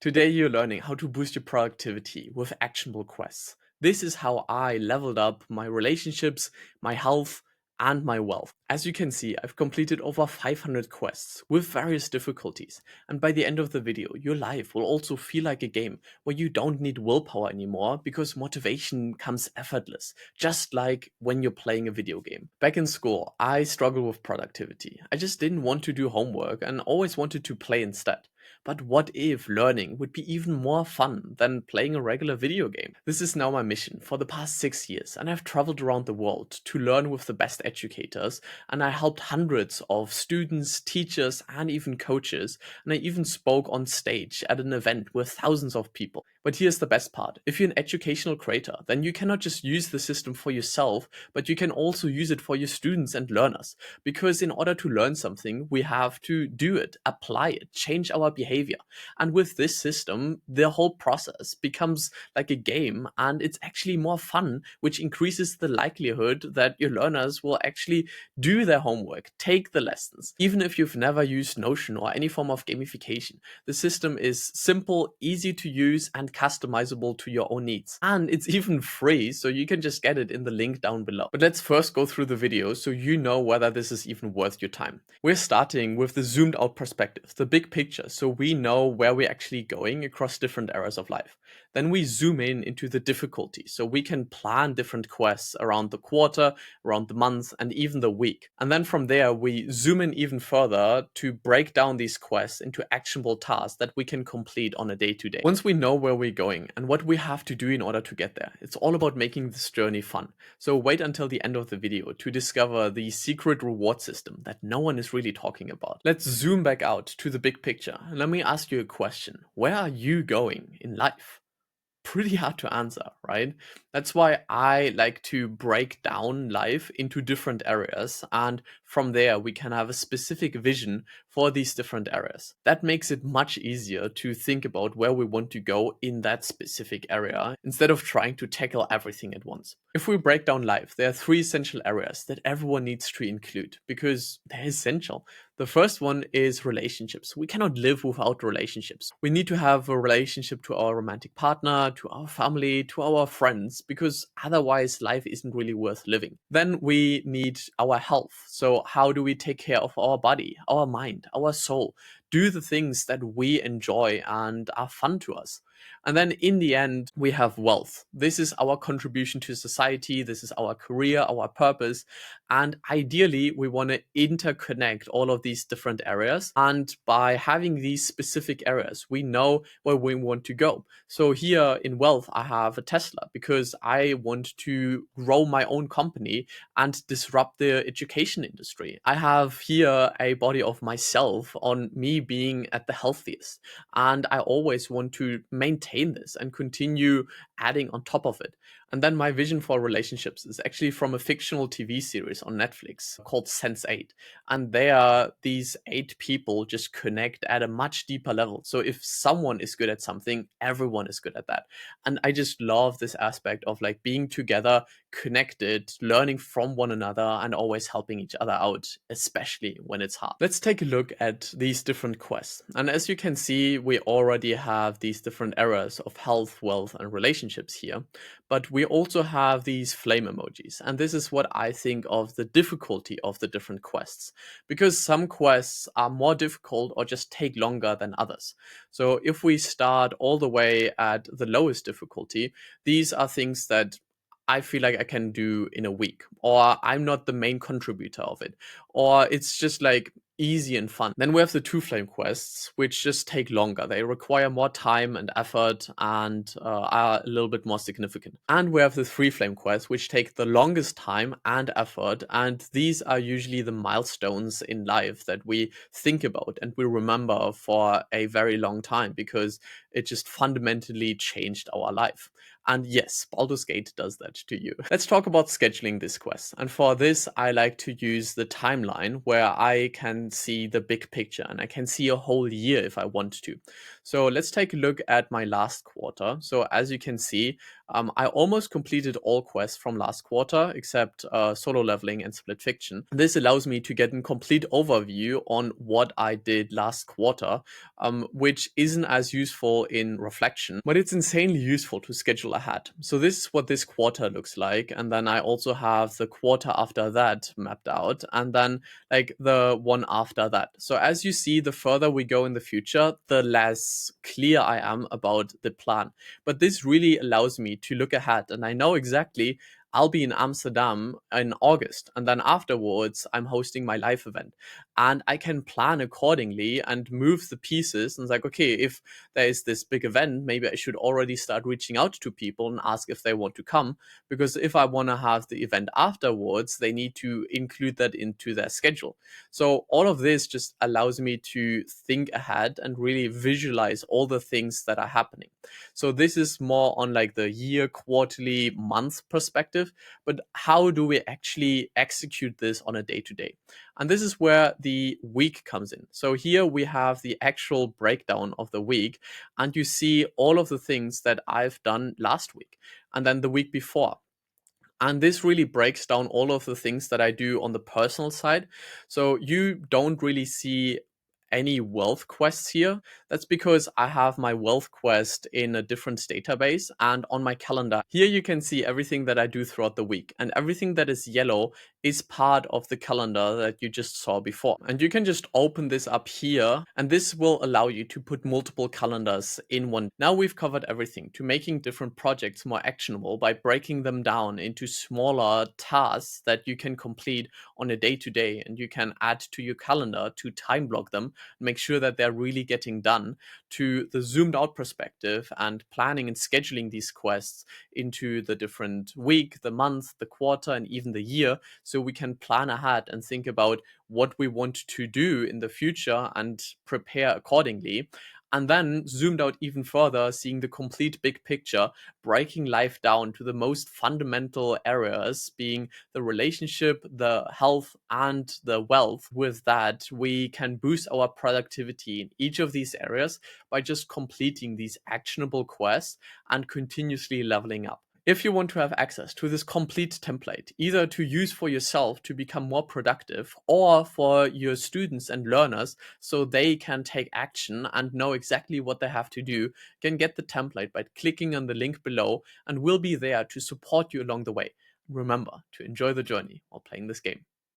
Today you're learning how to boost your productivity with actionable quests. This is how I leveled up my relationships, my health, and my wealth. As you can see, I've completed over 500 quests with various difficulties, and by the end of the video, your life will also feel like a game where you don't need willpower anymore because motivation comes effortless, just like when you're playing a video game. Back in school, I struggled with productivity. I just didn't want to do homework and always wanted to play instead. But what if learning would be even more fun than playing a regular video game? This is now my mission for the past 6 years, and I've traveled around the world to learn with the best educators, and I helped hundreds of students, teachers, and even coaches, and I even spoke on stage at an event with thousands of people. But here's the best part. If you're an educational creator, then you cannot just use the system for yourself, but you can also use it for your students and learners. Because in order to learn something, we have to do it, apply it, change our behavior. And with this system, the whole process becomes like a game and it's actually more fun, which increases the likelihood that your learners will actually do their homework, take the lessons. Even if you've never used Notion or any form of gamification, the system is simple, easy to use, and customizable to your own needs. And it's even free, so you can just get it in the link down below. But let's first go through the video so you know whether this is even worth your time. We're starting with the zoomed out perspective, the big picture, so we know where we're actually going across different eras of life. Then we zoom in into the difficulty, so we can plan different quests around the quarter, around the month, and even the week. And then from there, we zoom in even further to break down these quests into actionable tasks that we can complete on a day-to-day. Once we know where we're going and what we have to do in order to get there, it's all about making this journey fun. So wait until the end of the video to discover the secret reward system that no one is really talking about. Let's zoom back out to the big picture and let me ask you a question. Where are you going in life? Pretty hard to answer, right? That's why I like to break down life into different areas, and from there we can have a specific vision for these different areas. That makes it much easier to think about where we want to go in that specific area instead of trying to tackle everything at once. If we break down life, there are three essential areas that everyone needs to include because they're essential. The first one is relationships. We cannot live without relationships. We need to have a relationship to our romantic partner, to our family, to our friends, because otherwise life isn't really worth living. Then we need our health. So how do we take care of our body, our mind, our soul? Do the things that we enjoy and are fun to us. And then in the end, we have wealth. This is our contribution to society. This is our career, our purpose. And ideally, we want to interconnect all of these different areas. And by having these specific areas, we know where we want to go. So here in wealth, I have a Tesla because I want to grow my own company and disrupt the education industry. I have here a body of myself on me being at the healthiest. And I always want to maintain this and continue adding on top of it. And then my vision for relationships is actually from a fictional TV series on Netflix called Sense8. And there, these 8 people just connect at a much deeper level. So if someone is good at something, everyone is good at that. And I just love this aspect of like being together, connected, learning from one another, and always helping each other out, especially when it's hard. Let's take a look at these different quests. And as you can see, we already have these different areas of health, wealth, and relationships here. But we also have these flame emojis. And this is what I think of the difficulty of the different quests, because some quests are more difficult or just take longer than others. So if we start all the way at the lowest difficulty, these are things that I feel like I can do in a week, or I'm not the main contributor of it, or it's just like easy and fun. Then we have the two flame quests, which just take longer. They require more time and effort and are a little bit more significant. And we have the three flame quests, which take the longest time and effort. And these are usually the milestones in life that we think about and we remember for a very long time because it just fundamentally changed our life. And yes, Baldur's Gate does that to you. Let's talk about scheduling this quest. And for this, I like to use the timeline where I can see the big picture and I can see a whole year if I want to. So let's take a look at my last quarter. So as you can see, I almost completed all quests from last quarter except solo leveling and split fiction. This allows me to get a complete overview on what I did last quarter, which isn't as useful in reflection, but it's insanely useful to schedule ahead. So this is what this quarter looks like. And then I also have the quarter after that mapped out, and then like the one after that. So as you see, the further we go in the future, the less clear I am about the plan. But this really allows me to look ahead, and I know exactly I'll be in Amsterdam in August, and then afterwards I'm hosting my live event, and I can plan accordingly and move the pieces. And it's like, okay, if there is this big event, maybe I should already start reaching out to people and ask if they want to come, because if I want to have the event afterwards, they need to include that into their schedule. So all of this just allows me to think ahead and really visualize all the things that are happening. So this is more on like the year, quarterly, month perspective, but how do we actually execute this on a day to day? And this is where the week comes in. So here we have the actual breakdown of the week, and you see all of the things that I've done last week and then the week before. And this really breaks down all of the things that I do on the personal side. So you don't really see any wealth quests here. That's because I have my wealth quest in a different database and on my calendar. Here you can see everything that I do throughout the week, and everything that is yellow is part of the calendar that you just saw before. And you can just open this up here, and this will allow you to put multiple calendars in one. Now we've covered everything to making different projects more actionable by breaking them down into smaller tasks that you can complete on a day to day, and you can add to your calendar to time block them, make sure that they're really getting done, to the zoomed out perspective and planning and scheduling these quests into the different week, the month, the quarter, and even the year, so we can plan ahead and think about what we want to do in the future and prepare accordingly. And then zoomed out even further, seeing the complete big picture, breaking life down to the most fundamental areas, being the relationship, the health, and the wealth. With that, we can boost our productivity in each of these areas by just completing these actionable quests and continuously leveling up. If you want to have access to this complete template, either to use for yourself to become more productive or for your students and learners so they can take action and know exactly what they have to do, you can get the template by clicking on the link below, and we'll be there to support you along the way. Remember to enjoy the journey while playing this game.